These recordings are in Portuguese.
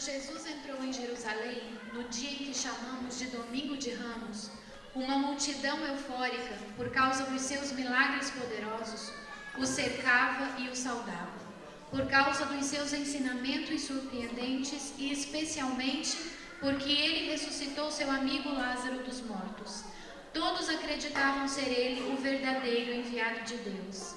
Jesus entrou em Jerusalém, no dia em que chamamos de Domingo de Ramos, uma multidão eufórica, por causa dos seus milagres poderosos, o cercava e o saudava. Por causa dos seus ensinamentos surpreendentes e especialmente porque ele ressuscitou seu amigo Lázaro dos mortos. Todos acreditavam ser ele o verdadeiro enviado de Deus.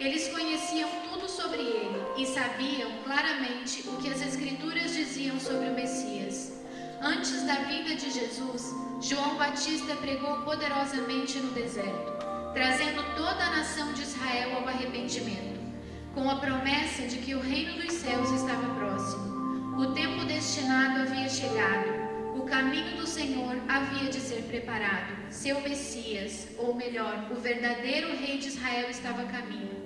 Eles conheciam tudo sobre ele e sabiam claramente o que as Escrituras diziam sobre o Messias. Antes da vinda de Jesus, João Batista pregou poderosamente no deserto, trazendo toda a nação de Israel ao arrependimento, com a promessa de que o reino dos céus estava próximo. O tempo destinado havia chegado. O caminho do Senhor havia de ser preparado. Seu Messias, ou melhor, o verdadeiro rei de Israel estava a caminho.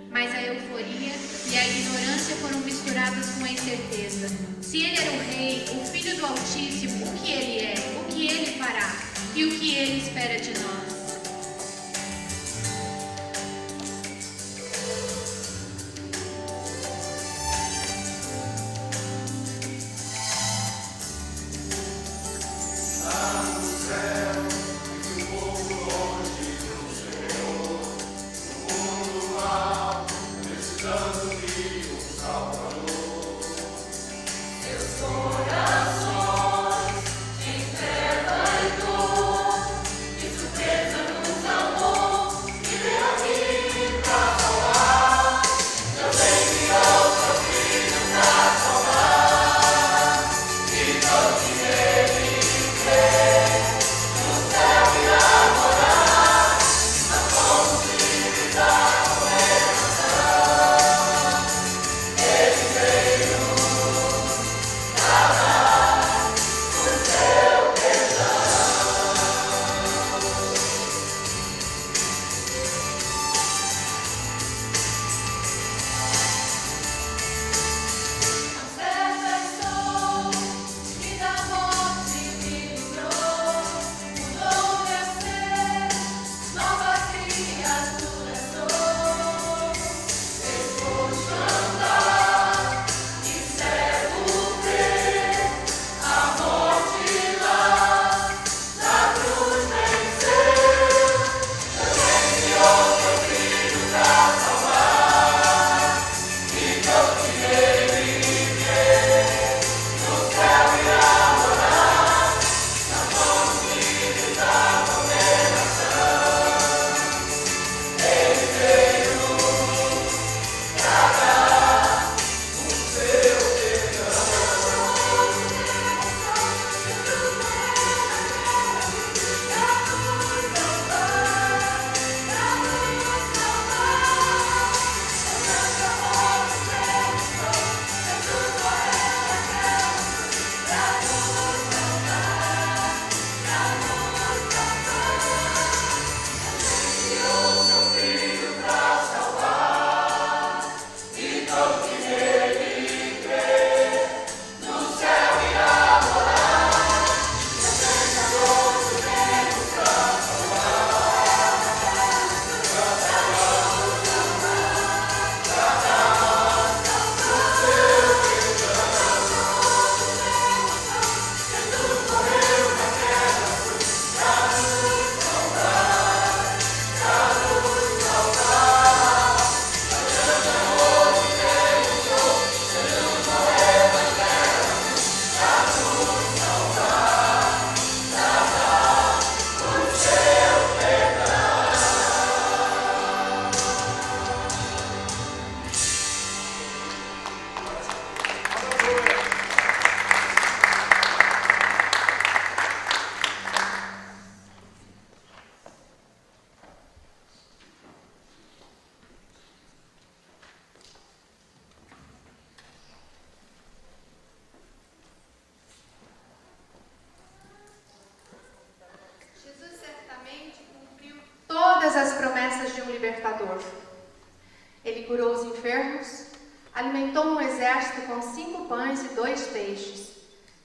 Mas a euforia e a ignorância foram misturadas com a incerteza. Se ele era o rei, o filho do Altíssimo, o que ele é, o que ele fará e o que ele espera de nós? Todas as promessas de um libertador. Ele curou os enfermos, alimentou um exército com 5 pães e 2 peixes,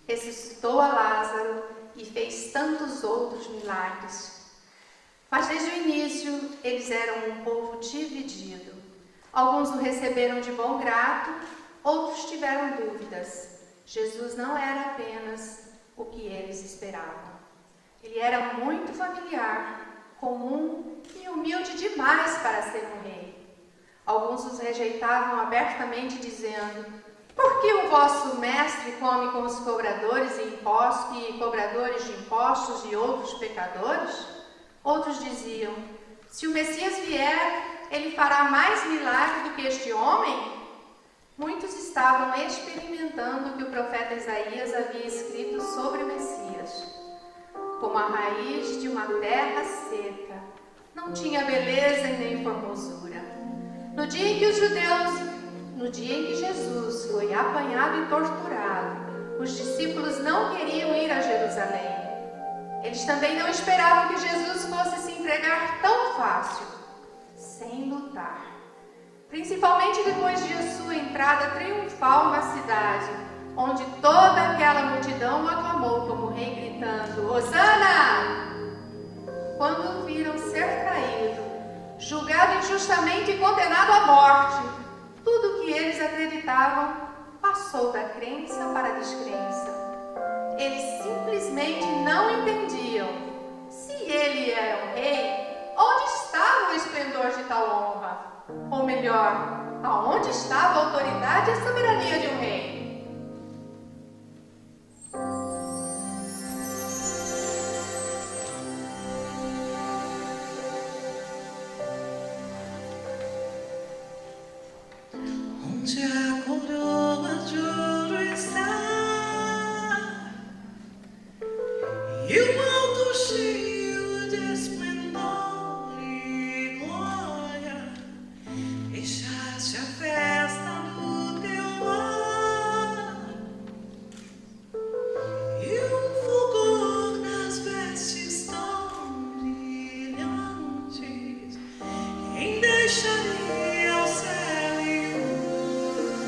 ressuscitou a Lázaro e fez tantos outros milagres. Mas desde o início eles eram um povo dividido. Alguns o receberam de bom grado, outros tiveram dúvidas. Jesus não era apenas o que eles esperavam. Ele era muito familiar, comum e humilde demais para ser um rei. Alguns os rejeitavam abertamente, dizendo: por que o vosso mestre come com os cobradores e cobradores de impostos e outros pecadores? Outros diziam: se o Messias vier, ele fará mais milagre do que este homem? Muitos estavam experimentando o que o profeta Isaías havia escrito sobre o Messias. Como a raiz de uma terra seca, não tinha beleza e nem formosura. No dia em que Jesus foi apanhado e torturado, os discípulos não queriam ir a Jerusalém. Eles também não esperavam que Jesus fosse se entregar tão fácil, sem lutar. Principalmente depois de sua entrada triunfal na cidade, onde toda aquela multidão o aclamou como rei, gritando: Hosana! Quando o viram ser traído, julgado injustamente e condenado à morte, tudo o que eles acreditavam passou da crença para a descrença. Eles simplesmente não entendiam. Se ele era um rei, onde estava o esplendor de tal honra? Ou melhor, aonde estava a autoridade e a soberania de um rei? Onde a coroa de ouro está e o alto cheio de esplendor e glória, deixaste a festa no teu lar e fulgor nas vestes tão brilhantes. Quem deixaria o céu e o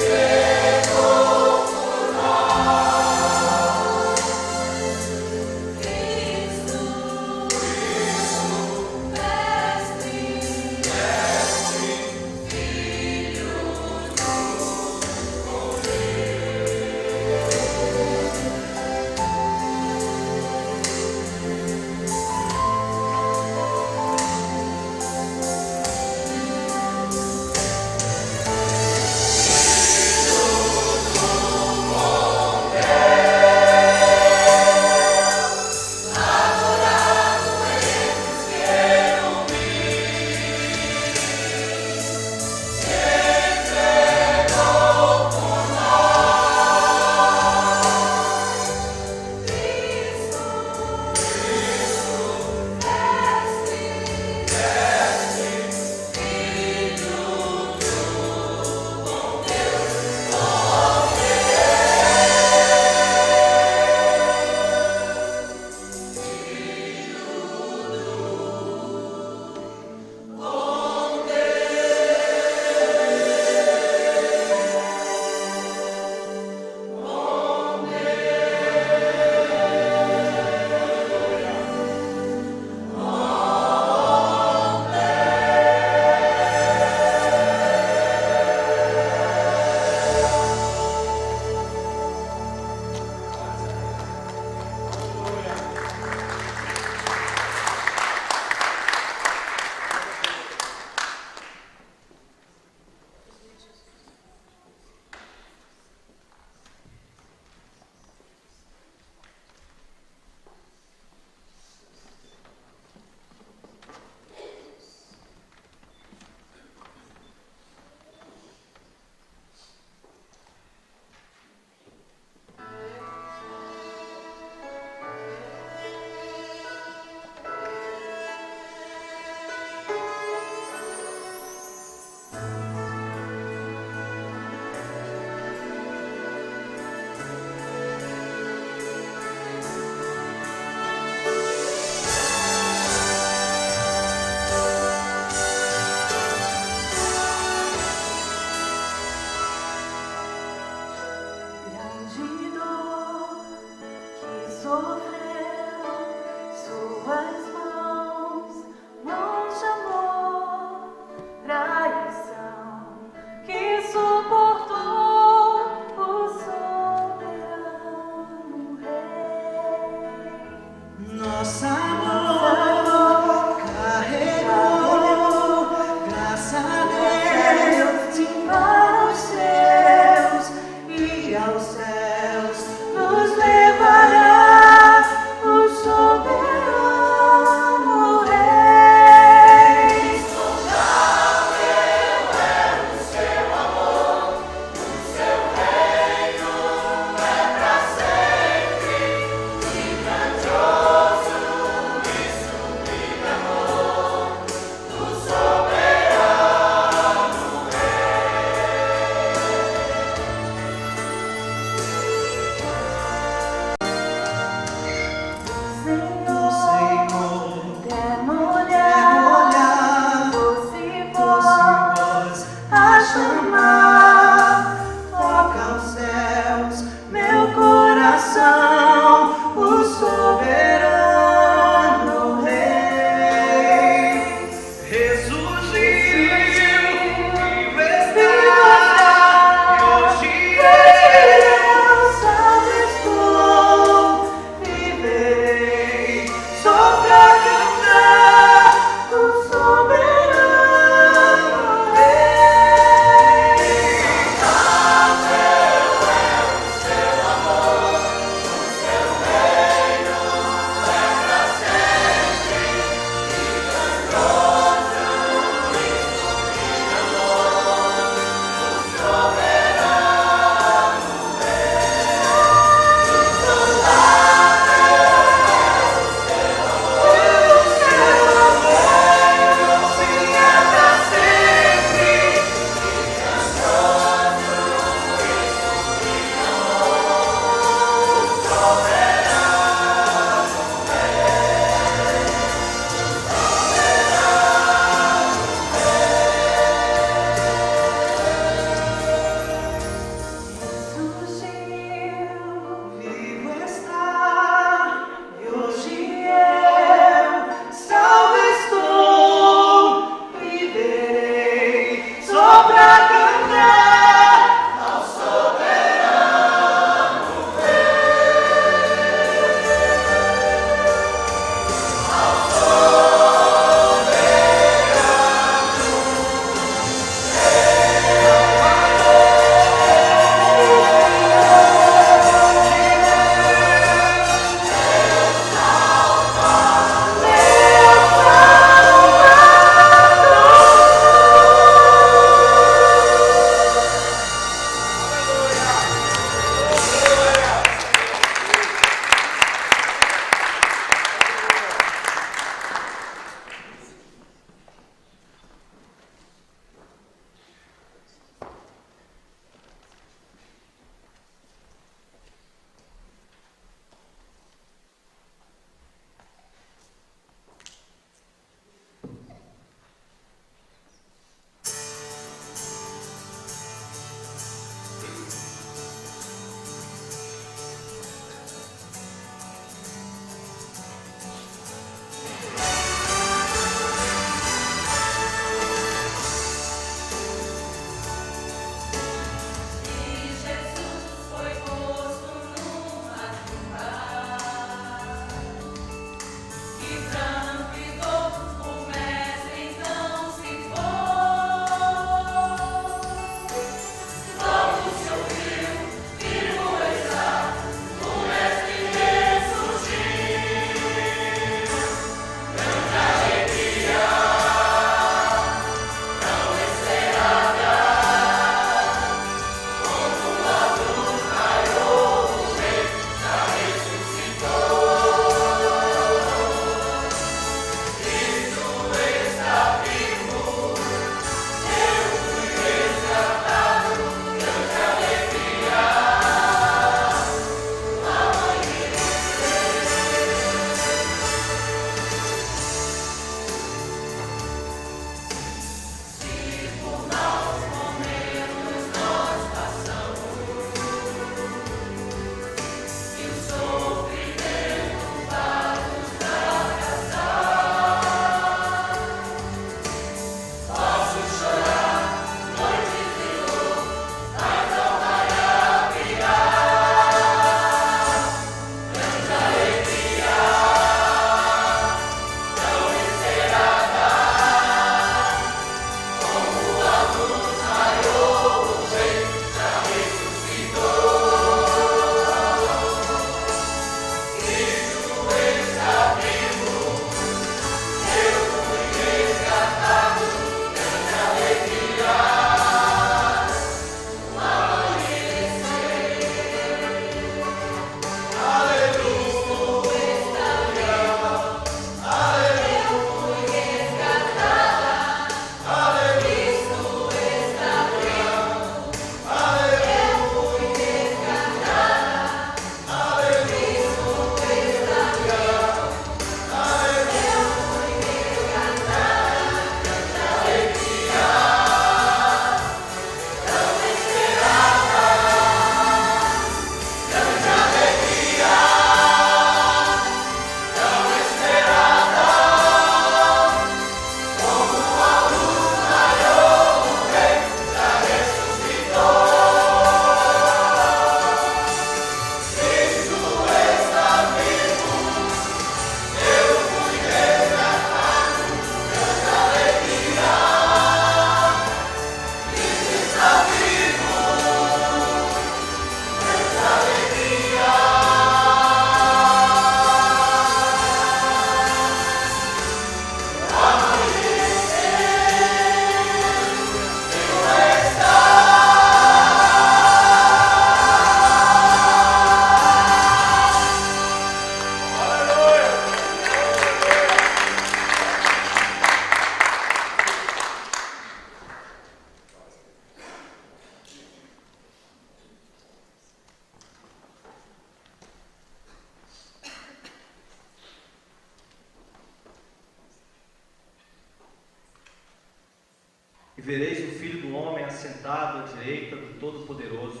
E vereis o Filho do Homem assentado à direita do Todo-Poderoso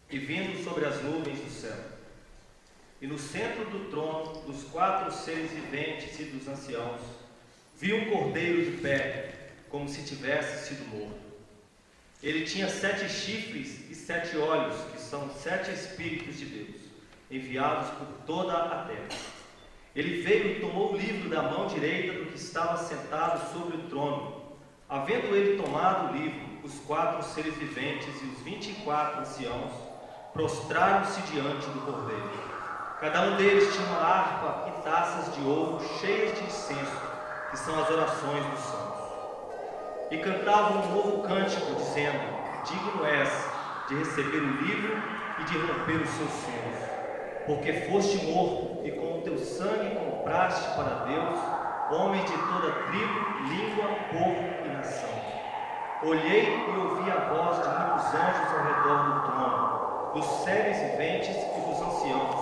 e vindo sobre as nuvens do céu. E no centro do trono, dos 4 seres viventes e dos anciãos, vi um cordeiro de pé, como se tivesse sido morto. Ele tinha 7 chifres e 7 olhos, que são 7 Espíritos de Deus, enviados por toda a terra. Ele veio e tomou o livro da mão direita do que estava sentado sobre o trono. Havendo ele tomado o livro, os 4 seres viventes e os 24 anciãos prostraram-se diante do cordeiro. Cada um deles tinha uma harpa e taças de ouro cheias de incenso, que são as orações dos santos. E cantavam um novo cântico, dizendo: digno és de receber o livro e de romper os seus selos, porque foste morto e com o teu sangue compraste para Deus homens de toda tribo, língua, povo e nação. Olhei e ouvi a voz de muitos anjos ao redor do trono, dos seres viventes e dos anciãos,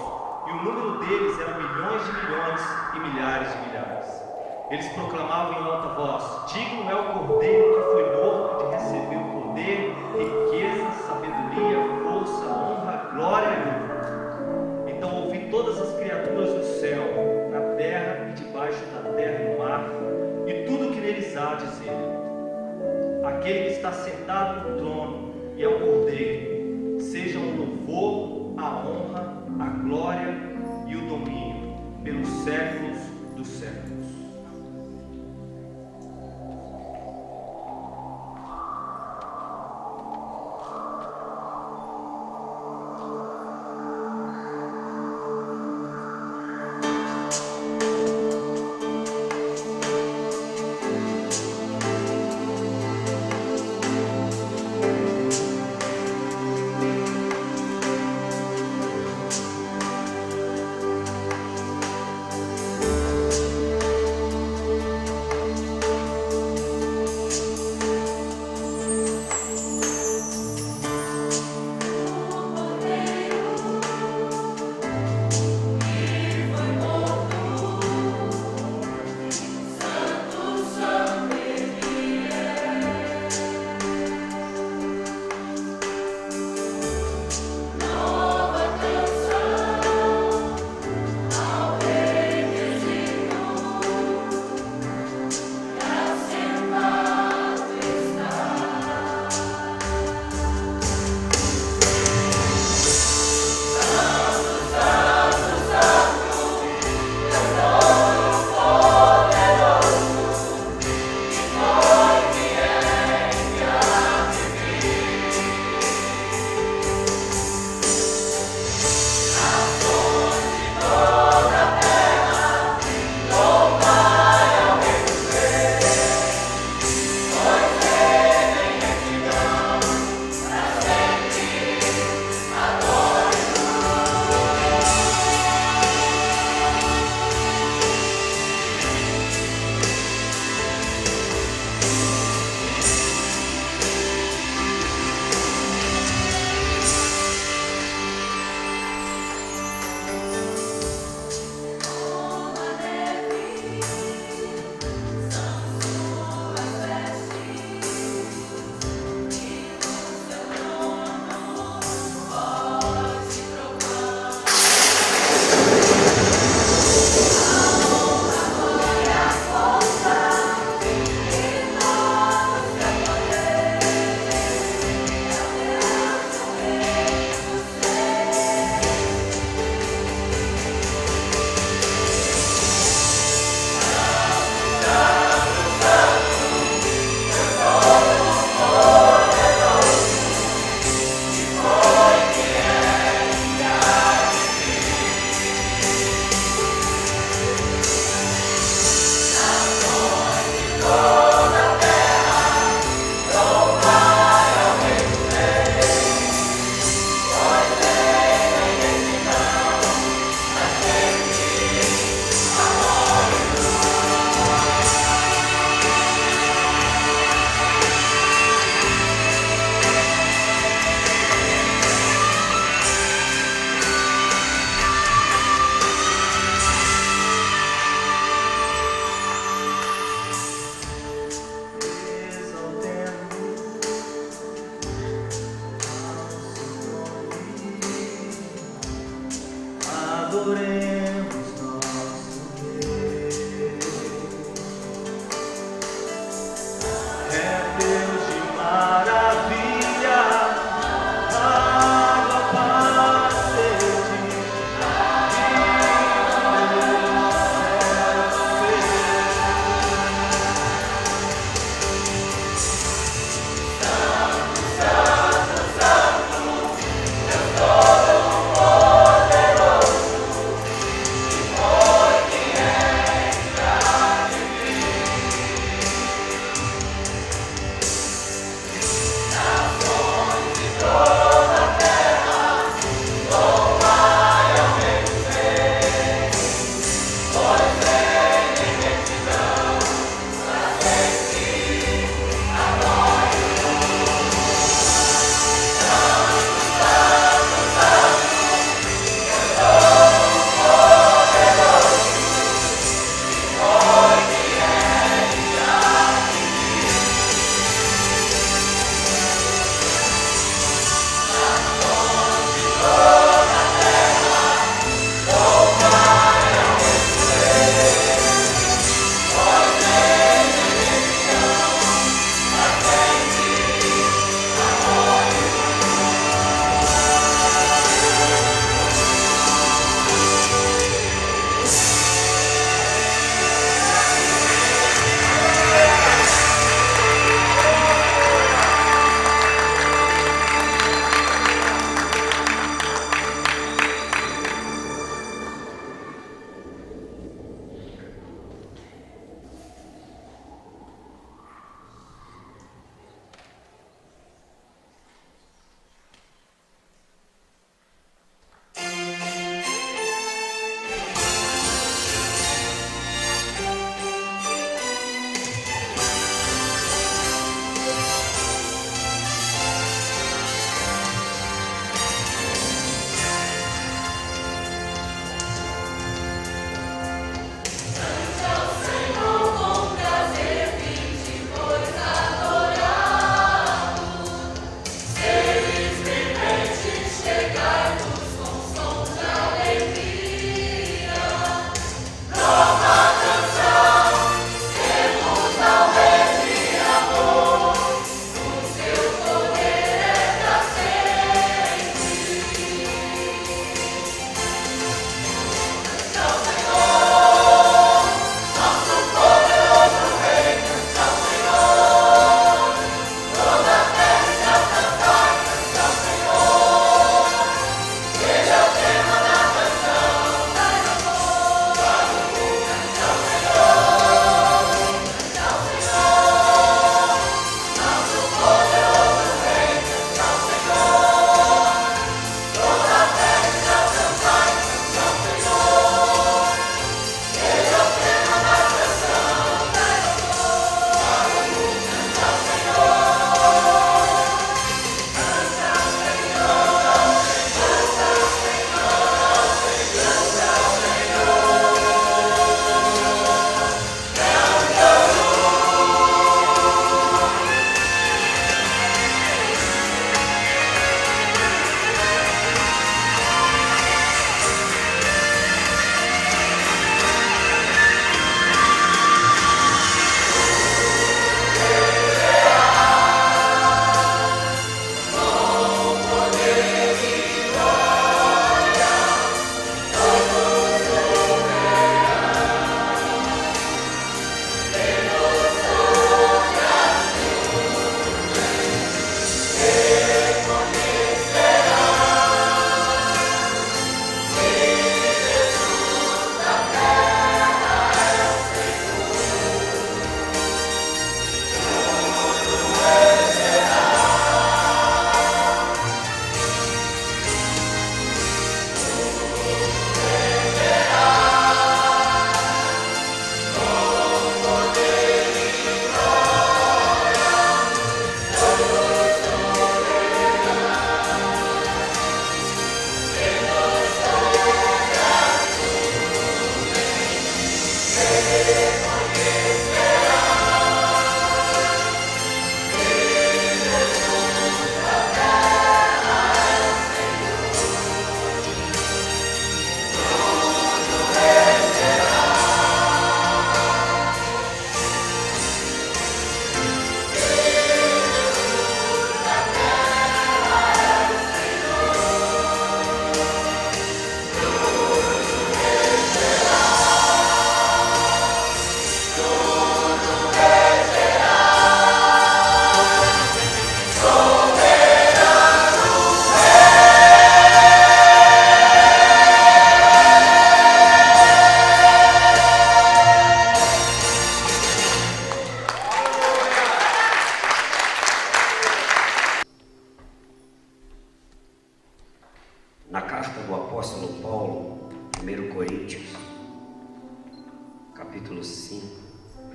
e o número deles era milhões de milhões e milhares de milhares. Eles proclamavam em alta voz: digno é o cordeiro que foi morto de receber o poder, riqueza, sabedoria, força, honra, glória e louvor. Então ouvi todas as criaturas do céu, na terra e debaixo da terra e no mar, e tudo o que neles há, dizer: aquele que está sentado no trono e ao cordeiro, seja o louvor, a honra, a glória e o domínio pelos séculos dos séculos.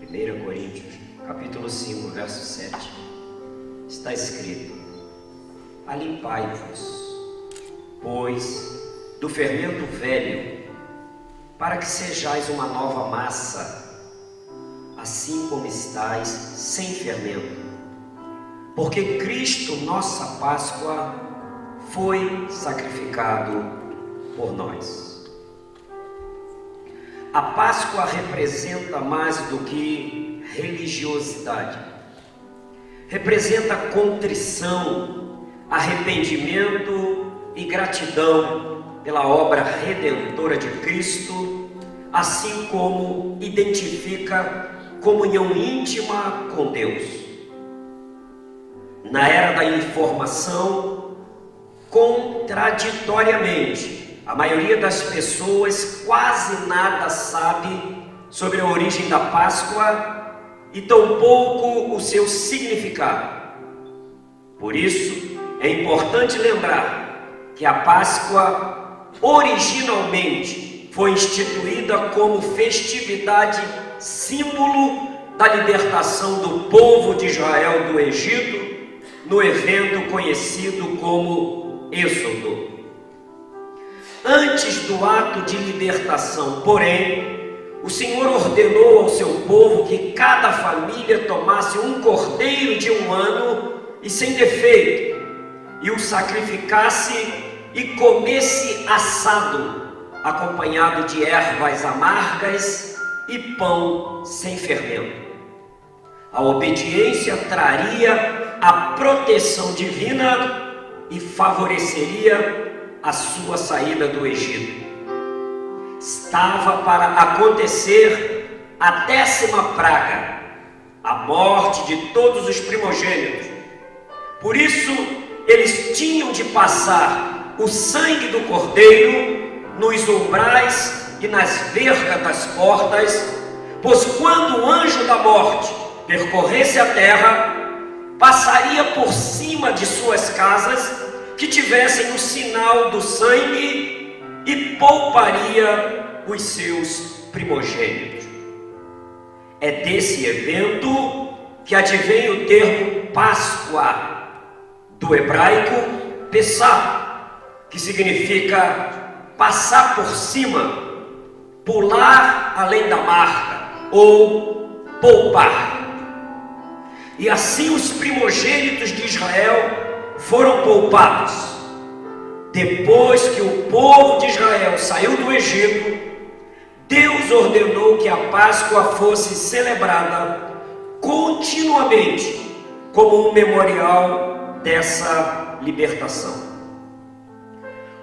1 Coríntios, capítulo 5, verso 7. Está escrito: alimpai-vos, pois, do fermento velho, para que sejais uma nova massa, assim como estáis sem fermento. Porque Cristo, nossa Páscoa, foi sacrificado por nós. A Páscoa representa mais do que religiosidade. Representa contrição, arrependimento e gratidão pela obra redentora de Cristo, assim como identifica comunhão íntima com Deus. Na era da informação, contraditoriamente, a maioria das pessoas quase nada sabe sobre a origem da Páscoa e tampouco o seu significado. Por isso, é importante lembrar que a Páscoa originalmente foi instituída como festividade símbolo da libertação do povo de Israel do Egito, no evento conhecido como Êxodo. Antes do ato de libertação, porém, o Senhor ordenou ao seu povo que cada família tomasse um cordeiro de 1 ano e sem defeito, e o sacrificasse e comesse assado, acompanhado de ervas amargas e pão sem fermento. A obediência traria a proteção divina e favoreceria a sua saída do Egito. Estava para acontecer a 10ª praga, a morte de todos os primogênitos. Por isso, eles tinham de passar o sangue do cordeiro nos umbrais e nas vergas das portas, pois quando o anjo da morte percorresse a terra, passaria por cima de suas casas que tivessem o sinal do sangue e pouparia os seus primogênitos. É desse evento que advém o termo Páscoa, do hebraico Pessah, que significa passar por cima, pular além da marca ou poupar. E assim os primogênitos de Israel foram poupados. Depois que o povo de Israel saiu do Egito, Deus ordenou que a Páscoa fosse celebrada continuamente como um memorial dessa libertação.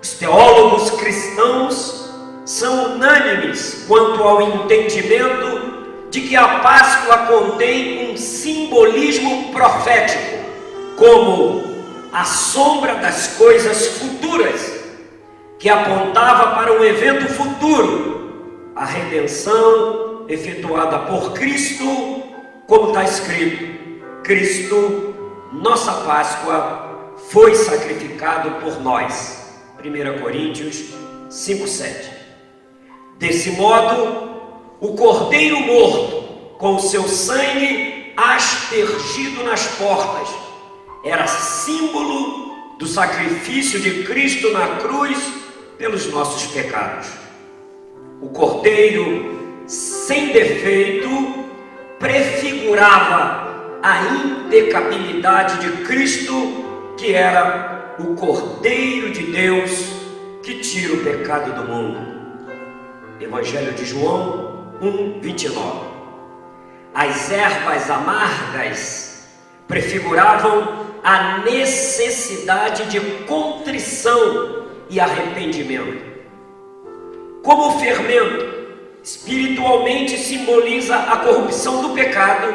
Os teólogos cristãos são unânimes quanto ao entendimento de que a Páscoa contém um simbolismo profético, como a sombra das coisas futuras, que apontava para um evento futuro, a redenção efetuada por Cristo, como está escrito: Cristo, nossa Páscoa, foi sacrificado por nós. 1 Coríntios 5:7. Desse modo, o cordeiro morto, com o seu sangue aspergido nas portas, era símbolo do sacrifício de Cristo na cruz pelos nossos pecados. O cordeiro sem defeito prefigurava a impecabilidade de Cristo, que era o Cordeiro de Deus que tira o pecado do mundo. Evangelho de João 1:29. As ervas amargas prefiguravam a necessidade de contrição e arrependimento. Como o fermento espiritualmente simboliza a corrupção do pecado,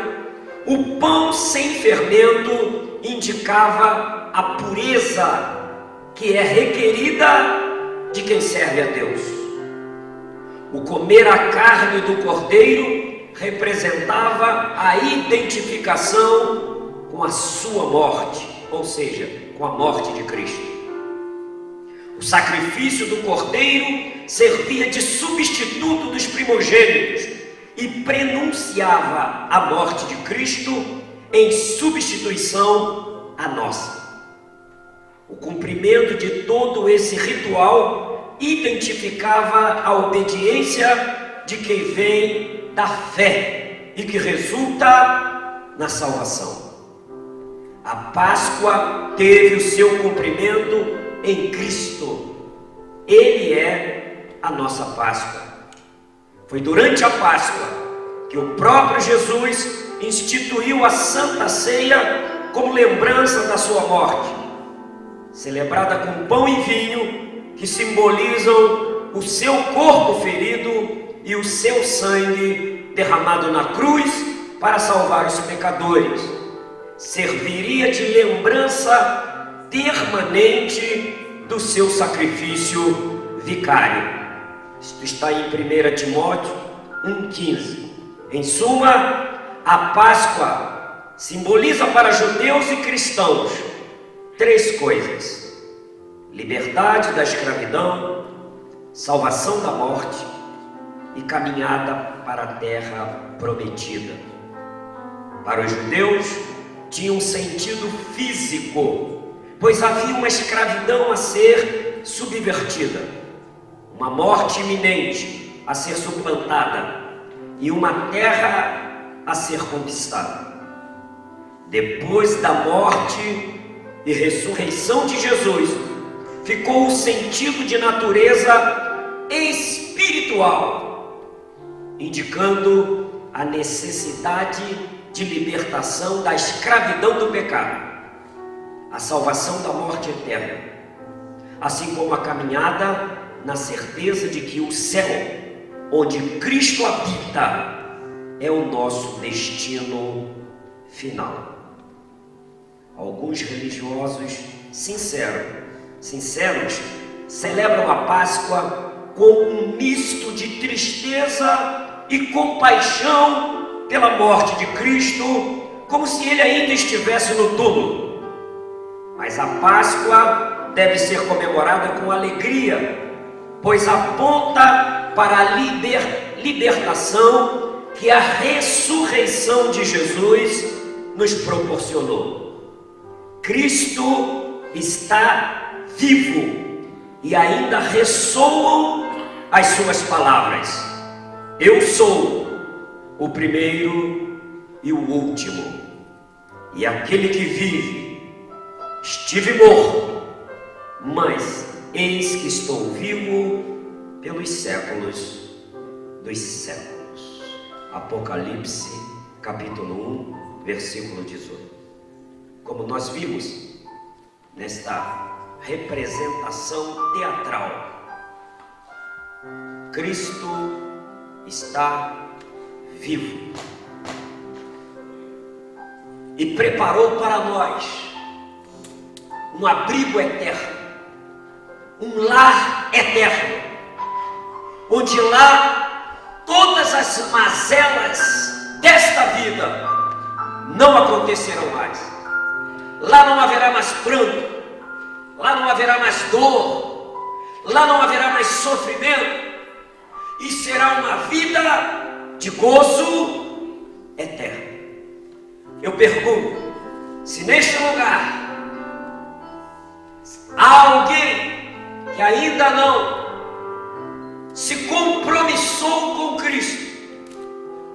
o pão sem fermento indicava a pureza que é requerida de quem serve a Deus. O comer a carne do cordeiro representava a identificação com a sua morte, ou seja, com a morte de Cristo. O sacrifício do cordeiro servia de substituto dos primogênitos e prenunciava a morte de Cristo em substituição à nossa. O cumprimento de todo esse ritual identificava a obediência de quem vem da fé e que resulta na salvação. A Páscoa teve o seu cumprimento em Cristo. Ele é a nossa Páscoa. Foi durante a Páscoa que o próprio Jesus instituiu a Santa Ceia como lembrança da sua morte, celebrada com pão e vinho, que simbolizam o seu corpo ferido e o seu sangue derramado na cruz para salvar os pecadores. Serviria de lembrança permanente do seu sacrifício vicário. Isto está em 1 Timóteo 1,15. Em suma, a Páscoa simboliza para judeus e cristãos 3 coisas: liberdade da escravidão, salvação da morte e caminhada para a terra prometida. Para os judeus, tinha um sentido físico, pois havia uma escravidão a ser subvertida, uma morte iminente a ser suplantada e uma terra a ser conquistada. Depois da morte e ressurreição de Jesus, ficou o sentido de natureza espiritual, indicando a necessidade de libertação da escravidão do pecado, a salvação da morte eterna, assim como a caminhada na certeza de que o céu, onde Cristo habita, é o nosso destino final. Alguns religiosos sinceros celebram a Páscoa com um misto de tristeza e compaixão pela morte de Cristo, como se ele ainda estivesse no túmulo. Mas a Páscoa deve ser comemorada com alegria, pois aponta para a libertação que a ressurreição de Jesus nos proporcionou. Cristo está vivo e ainda ressoam as suas palavras: eu sou o primeiro e o último, e aquele que vive. Estive morto, mas eis que estou vivo pelos séculos dos séculos. Apocalipse, capítulo 1, versículo 18. Como nós vimos nesta representação teatral, Cristo está vivo e preparou para nós um abrigo eterno, um lar eterno, onde lá todas as mazelas desta vida não acontecerão mais. Lá não haverá mais pranto, lá não haverá mais dor, lá não haverá mais sofrimento, e será uma vida de gozo eterno. Eu pergunto, se neste lugar há alguém que ainda não se compromissou com Cristo,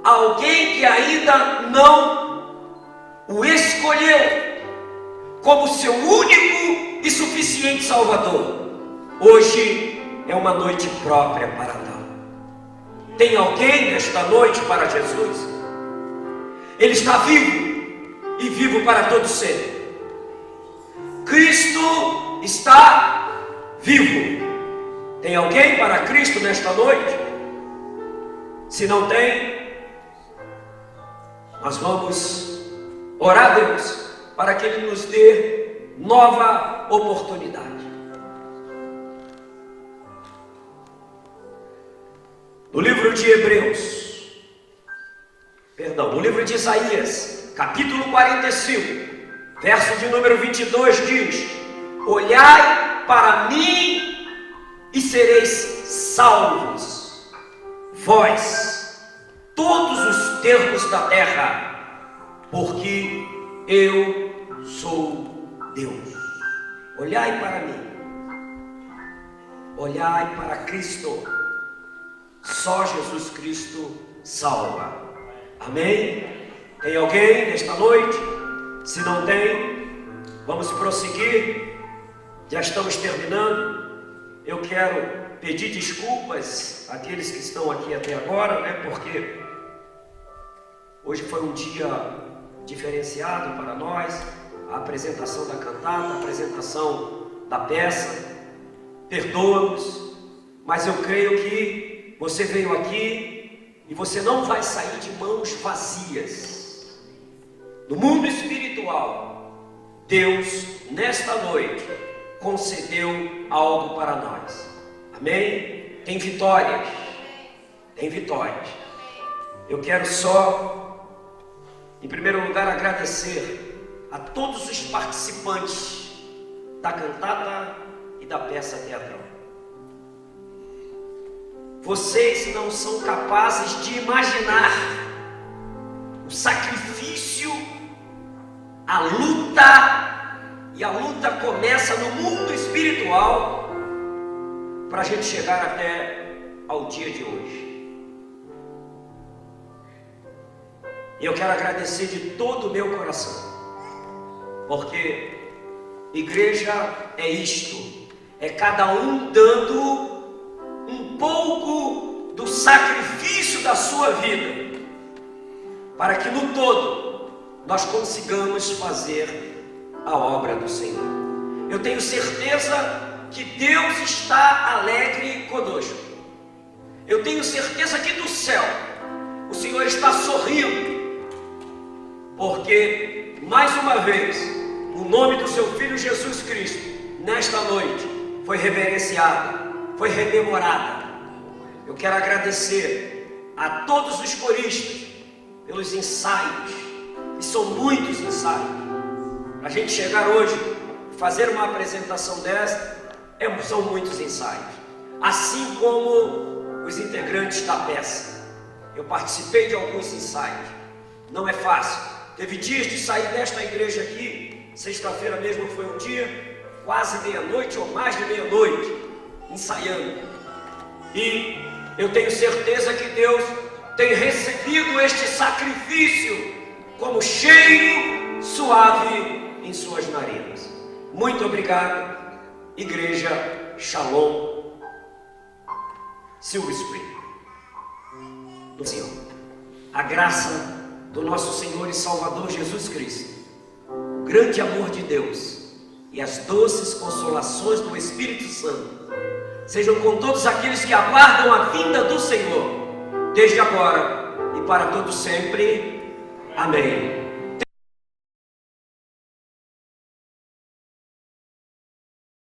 alguém que ainda não o escolheu como seu único e suficiente Salvador, hoje é uma noite própria para tal. Tem alguém nesta noite para Jesus? Ele está vivo e vivo para todo sempre. Cristo está vivo. Tem alguém para Cristo nesta noite? Se não tem, nós vamos orar a Deus para que Ele nos dê nova oportunidade. No livro de no livro de Isaías, capítulo 45, verso de número 22 diz: olhai para mim e sereis salvos, vós, todos os termos da terra, porque eu sou Deus. Olhai para mim, olhai para Cristo, só Jesus Cristo salva. Amém? Tem alguém nesta noite? Se não tem, vamos prosseguir. Já estamos terminando. Eu quero pedir desculpas àqueles que estão aqui até agora, né? Porque hoje foi um dia diferenciado para nós. A apresentação da cantata, a apresentação da peça. Perdoa-nos, mas eu creio que você veio aqui e você não vai sair de mãos vazias. No mundo espiritual, Deus, nesta noite, concedeu algo para nós. Amém? Tem vitórias. Tem vitórias. Eu quero só, em primeiro lugar, agradecer a todos os participantes da cantata e da peça teatral. Vocês não são capazes de imaginar o sacrifício, a luta, e a luta começa no mundo espiritual para a gente chegar até ao dia de hoje. E eu quero agradecer de todo o meu coração, porque igreja é isto, é cada um dando um pouco do sacrifício da sua vida, para que no todo nós consigamos fazer a obra do Senhor. Eu tenho certeza que Deus está alegre conosco. Eu tenho certeza que do céu o Senhor está sorrindo, porque mais uma vez o nome do seu Filho Jesus Cristo nesta noite foi reverenciado, foi rememorado. Eu quero agradecer a todos os coristas pelos ensaios, e são muitos ensaios. Para a gente chegar hoje e fazer uma apresentação dessa, são muitos ensaios. Assim como os integrantes da peça. Eu participei de alguns ensaios. Não é fácil. Teve dias de sair desta igreja aqui, sexta-feira mesmo foi um dia, quase meia-noite ou mais de meia-noite, ensaiando. E eu tenho certeza que Deus tem recebido este sacrifício como cheiro suave em suas narinas. Muito obrigado, Igreja Shalom Silver Spring. Do Senhor, a graça do nosso Senhor e Salvador Jesus Cristo, o grande amor de Deus e as doces consolações do Espírito Santo sejam com todos aqueles que aguardam a vinda do Senhor, desde agora e para todo sempre. Amém.